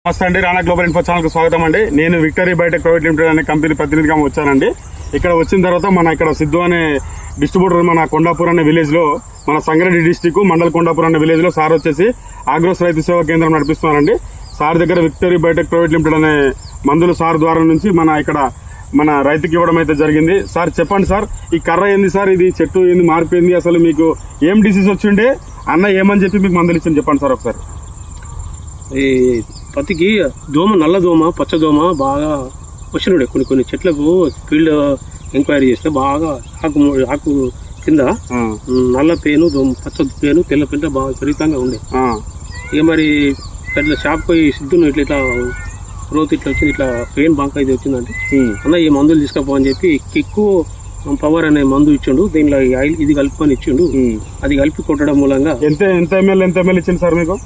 నమస్తే అండి, Rana global info ఛానల్కి స్వాగతం అండి. నేను విక్టరీ బయోటెక్ ప్రైవేట్ లిమిటెడ్ అనే కంపెనీ ప్రతినిధిగా వచ్చానండి. ఇక్కడ వచ్చిన తర్వాత మన ఇక్కడ సిద్ధు అనే డిస్ట్రిబ్యూటర్ మన కొండాపూర్ అనే విలేజ్ లో, మన సంగారెడ్డి డిస్టిక్ మండల్ కొండాపూర్ అనే విలేజ్ లో సార్ వచ్చేసి ఆగ్రోస్ రైతు సేవా కేంద్రం నడిపిస్తున్నారండి. సార్ దగ్గర విక్టరీ బయోటెక్ ప్రైవేట్ లిమిటెడ్ అనే మందులు సార్ ద్వారా నుంచి మన రైతుకి ఇవ్వడం అయితే జరిగింది. సార్ చెప్పండి సార్, ఈ కర్ర ఏంది సార్, ఇది చెట్టు ఏంది మారిపోయింది, అసలు మీకు ఏం డిసీజ్ వచ్చిండే, అన్న ఏమని చెప్పి మీకు మందులు ఇచ్చింది చెప్పండి సార్ ఒకసారి. ఈ పత్తికి దోమ, నల్ల దోమ, పచ్చ దోమ బాగా వచ్చినాడు. కొన్ని చెట్లకు ఫీల్డ్ ఎంక్వైరీ చేస్తే బాగా ఆకు కింద నల్ల పేను, పచ్చ పేను, తెల్ల పేను బాగా విపరీతంగా ఉండే. ఇక మరి ఇట్లా షాప్ పోయి సిద్ధును ఇట్లా గ్రోత్ ఇట్లా వచ్చింది, ఇట్లా పెయిన్ బాగా ఇది వచ్చిందంటే అన్న ఈ మందులు తీసుకపోని చెప్పి కిక్కు పవర్ అనే మందు ఇచ్చిండు. దీనిలో ఇది కలుపుకొని ఇచ్చిండు. అది కలిపి కొట్టడం మూలంగా ఎంత ఎంఎల్ ఇచ్చింది సార్ మీకు?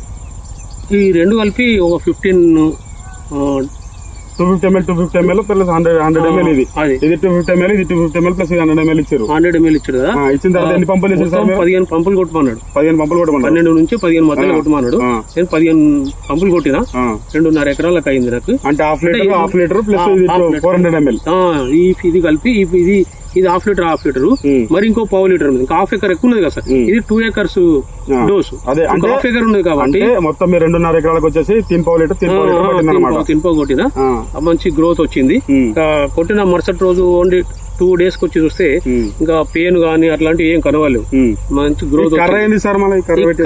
ఈ రెండు కలిపి ఒక 250 ml ప్లస్ 100 ml. ఇది 250 ml, ఇది 250 ml ప్లస్ 100 ml ఇచ్చారు. 100 ml ఇచ్చాడు కదా. ఇచ్చిన తర్వాత ఎన్ని పంపులు ఇచ్చారు సార్? 15 పంపులు కొట్టమన్నాడు. 15 పంపులు కొట్టమన్నాడు. 12 నుంచి 15 మధ్యలో కొట్టమన్నాడు. నేను 15 పంపులు కొట్టినా 2.5 ఎకరాలకు అయింది నాకు. అంటే హాఫ్ లీటర్ ప్లస్ 400 ml. ఇది కలిపి ఇది హాఫ్ లీటర్ మరి ఇంకో పావు లీటర్ ఉంది. ఇంకా హాఫ్ ఎకర్ ఎక్కువ ఉన్నది కదా సార్. ఇది 2 acres డోసు. అదే హాఫ్ ఎకర్ ఉన్నది కాబట్టి మొత్తం 2.5 ఎకరాలకు వచ్చేసి 3 పావు లీటర్ కొట్టినా మంచి గ్రోత్ వచ్చింది. ఇంకా కొట్టిన మరుసటి రోజు ఓన్లీ 2 days కి వచ్చి చూస్తే ఇంకా పెయిన్ గానీ అట్లాంటివి ఏం కనవాలేవు. మంచి గ్రోత్.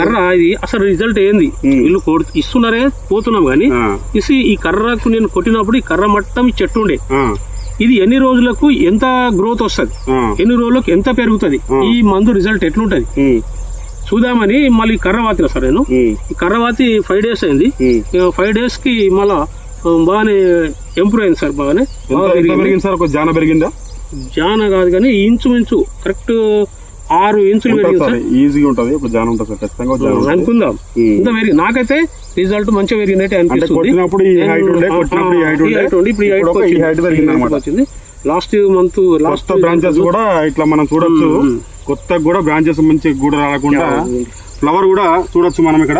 కర్ర ఇది అసలు రిజల్ట్ ఏంది, వీళ్ళు ఇస్తున్నారే పోతున్నాం గానీ ఈ కర్రకు నేను కొట్టినప్పుడు ఈ కర్ర మట్టం చెట్టు ఉండే. ఇది ఎన్ని రోజులకు ఎంత గ్రోత్ వస్తుంది, ఎన్ని రోజులకు ఎంత పెరుగుతుంది, ఈ మందు రిజల్ట్ ఎట్లుంటది చూద్దామని మళ్ళీ కర్రవాతిన సార్. నేను ఈ కర్రవాతి 5 days అయింది. 5 days కి మళ్ళా బాగానే ఇంప్రూవ్ అయింది సార్. బాగానే సార్. ఒక జాన పెరిగిందా? జాన కాదు కానీ ఇంచుమించు కరెక్ట్ 6 ఇంచులు పెరిగింది. ఈజీగా ఉంటది, ఒక జాన ఉంటుంది సార్ ఖచ్చితంగా అనుకుందాం. ఇంత పెరిగింది. నాకైతే రిజల్ట్ మంచిగా పెరిగినట్టు అనిపిస్తుంది. వచ్చింది లాస్ట్ బ్రాంచెస్ కూడా ఇట్లా మనం చూడొచ్చు. కొత్తగా కూడా బ్రాంచెస్ మంచి కూడా రాకుండా ఫ్లవర్ కూడా చూడొచ్చు మనం. ఇక్కడ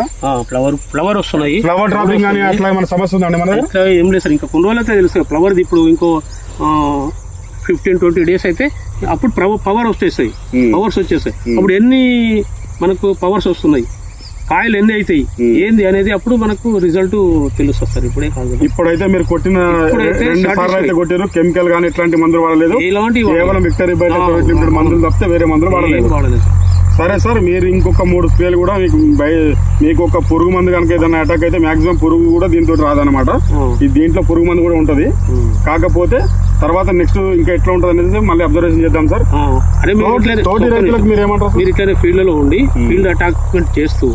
ఫ్లవర్ వస్తున్నాయి. ఫ్లవర్ డ్రాపింగ్ అని అట్లా మన సమస్య ఉందండి మన ఏం లేదు సార్. ఇంకా కొన్ని రోజులు అయితే తెలుసు ఫ్లవర్. ఇప్పుడు ఇంకో 15-20 days అయితే అప్పుడు పవర్స్ వచ్చేస్తాయి. అప్పుడు ఎన్ని మనకు పవర్స్ వస్తున్నాయి, కాయలు ఎన్ని అవుతాయి ఏంది అనేది అప్పుడు మనకు రిజల్ట్ తెలుస్తుంది సార్. ఇప్పుడే కాదు. ఇప్పుడైతే మీరు కొట్టిన 2 సార్లు అయితే కొట్టారు. కెమికల్ గానీ ఇట్లాంటి మందులు వాడలేదు. కేవలం విక్టరీ బయోటెక్ లిమిటెడ్ మందులు తప్పితే వేరే మందులు వాడలేదు. సరే సార్, మీరు ఇంకొక 3 స్ప్రేలు కూడా మీకు ఒక పురుగు మందు కనుక ఏదైనా అటాక్ అయితే మాక్సిమం పురుగు కూడా దీంతో రాదనమాట. దీంట్లో పురుగు మందు కూడా ఉంటది. కాకపోతే తర్వాత నెక్స్ట్ ఇంకా ఎట్లా ఉంటది అనేది మళ్ళీ అబ్జర్వేషన్ చేద్దాం సార్. తోటి రైతులకు మీరు ఏమంటారు? మీరు ఇట్లనే ఫీల్డ్ లో ఉండి ఫీల్డ్ అటాక్మెంట్ చేస్తూ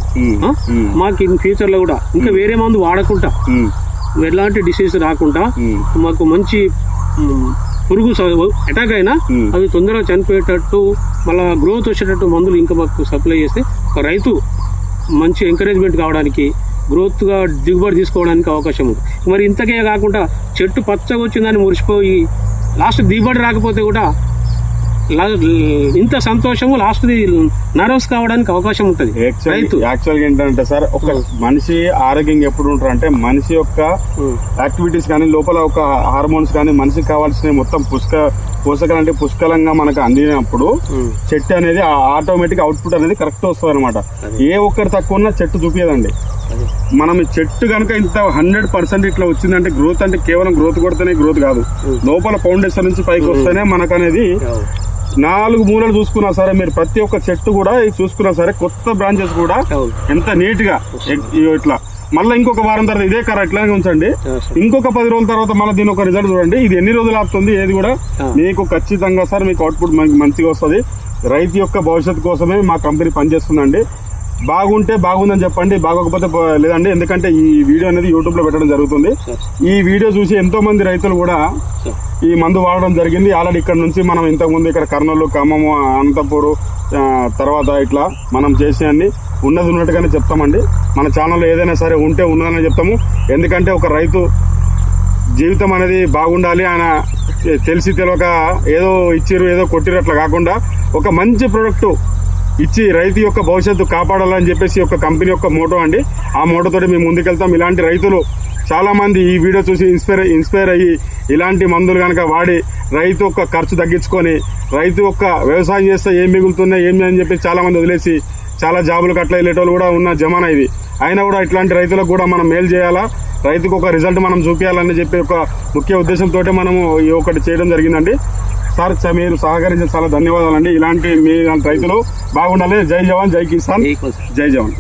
మాకు ఇన్ ఫ్యూచర్ లో కూడా ఇంకా వేరే మందు వాడకుండా ఎలాంటి డిసీజ్ రాకుండా మాకు మంచి పురుగు అటాక్ అయినా అవి తొందరగా చనిపోయేటట్టు మళ్ళీ గ్రోత్ వచ్చేటట్టు మందులు ఇంకా మాకు సప్లై చేస్తే ఒక రైతు మంచి ఎంకరేజ్మెంట్ కావడానికి, గ్రోత్ గా దిగుబడి తీసుకోవడానికి అవకాశం ఉంది. మరి ఇంతకే కాకుండా చెట్టు పచ్చగా వచ్చిందని మురిసిపోయి లాస్ట్ దిగుబడి రాకపోతే కూడా ఇంత సంతోషము లాస్ట్ నర్వస్ కావడానికి అవకాశం ఉంటుంది. యాక్చువల్గా ఏంటంటే సార్, ఒక మనిషి ఆరోగ్యంగా ఎప్పుడు ఉంటారంటే మనిషి యొక్క యాక్టివిటీస్ కానీ లోపల ఒక హార్మోన్స్ కానీ మనిషికి కావాల్సిన మొత్తం పోషకాలు అంటే పుష్కలంగా మనకు అందినప్పుడు చెట్టు అనేది ఆటోమేటిక్ అవుట్పుట్ అనేది కరెక్ట్ వస్తుంది అనమాట. ఏ ఒక్కరు తక్కువ ఉన్నా చెట్టు చూపించదండి. మనం చెట్టు కనుక ఇంత 100% ఇట్లా వచ్చిందంటే గ్రోత్ అంటే కేవలం గ్రోత్ కొడితేనే గ్రోత్ కాదు, లోపల ఫౌండేషన్ నుంచి పైకి వస్తేనే మనకు అనేది 4 మూలలు చూసుకున్నా సరే, మీరు ప్రతి ఒక్క చెట్టు కూడా చూసుకున్నా సరే, కొత్త బ్రాంచెస్ కూడా ఎంత నీట్ గా ఇట్లా మళ్ళీ ఇంకొక వారం తర్వాత ఇదే కర్ర ఇట్లానే ఉంచండి. ఇంకొక 10 రోజుల తర్వాత మళ్ళీ దీని ఒక రిజల్ట్ చూడండి. ఇది ఎన్ని రోజులు ఆపుతుంది ఏది కూడా మీకు ఖచ్చితంగా సార్ మీకు అవుట్పుట్ మంచిగా వస్తుంది. రైతు యొక్క భవిష్యత్తు కోసమే మా కంపెనీ పనిచేస్తుందండి. బాగుంటే బాగుందని చెప్పండి, బాగోకపోతే లేదండి. ఎందుకంటే ఈ వీడియో అనేది యూట్యూబ్ లో పెట్టడం జరుగుతుంది. ఈ వీడియో చూసి ఎంతో మంది రైతులు కూడా ఈ మందు వాడడం జరిగింది. ఆల్రెడీ ఇక్కడ నుంచి మనం ఇంతకుముందు ఇక్కడ కర్నూలు, ఖమ్మము, అనంతపూరు తర్వాత ఇట్లా మనం చేసేయండి ఉన్నట్టుగానే చెప్తామండి. మన ఛానల్లో ఏదైనా సరే ఉంటే ఉన్నదని చెప్తాము. ఎందుకంటే ఒక రైతు జీవితం అనేది బాగుండాలి. ఆయన తెలిసి తెలియక ఏదో ఇచ్చిరు ఏదో కొట్టిరు అట్లా కాకుండా ఒక మంచి ప్రొడక్ట్ ఇచ్చి రైతు యొక్క భవిష్యత్తు కాపాడాలని చెప్పేసి ఒక కంపెనీ యొక్క మోటో అండి. ఆ మోటోతోటి మేము ముందుకెళ్తాం. ఇలాంటి రైతులు చాలా మంది ఈ వీడియో చూసి ఇన్స్పైర్ అయ్యి ఇలాంటి మందులు కనుక వాడి రైతు యొక్క ఖర్చు తగ్గించుకొని రైతు యొక్క వ్యవసాయం చేస్తే ఏం మిగులుతున్నాయి ఏమి అని చెప్పి చాలా మంది వదిలేసి చాలా జాబులకు అట్లా వెళ్ళేటోళ్ళు కూడా ఉన్న జమానా ఇది. అయినా కూడా ఇట్లాంటి రైతులకు కూడా మనం మేలు చేయాలా, రైతుకు ఒక రిజల్ట్ మనం చూపించాలని చెప్పి ఒక ముఖ్య ఉద్దేశంతో మనము ఈ ఒకటి చేయడం జరిగిందండి. సార్ మీరు సహకరించిన చాలా ధన్యవాదాలండి. ఇలాంటి మీ రైతులు బాగుండాలి. జై జవాన్, జై కిసాన్, జై జవాన్.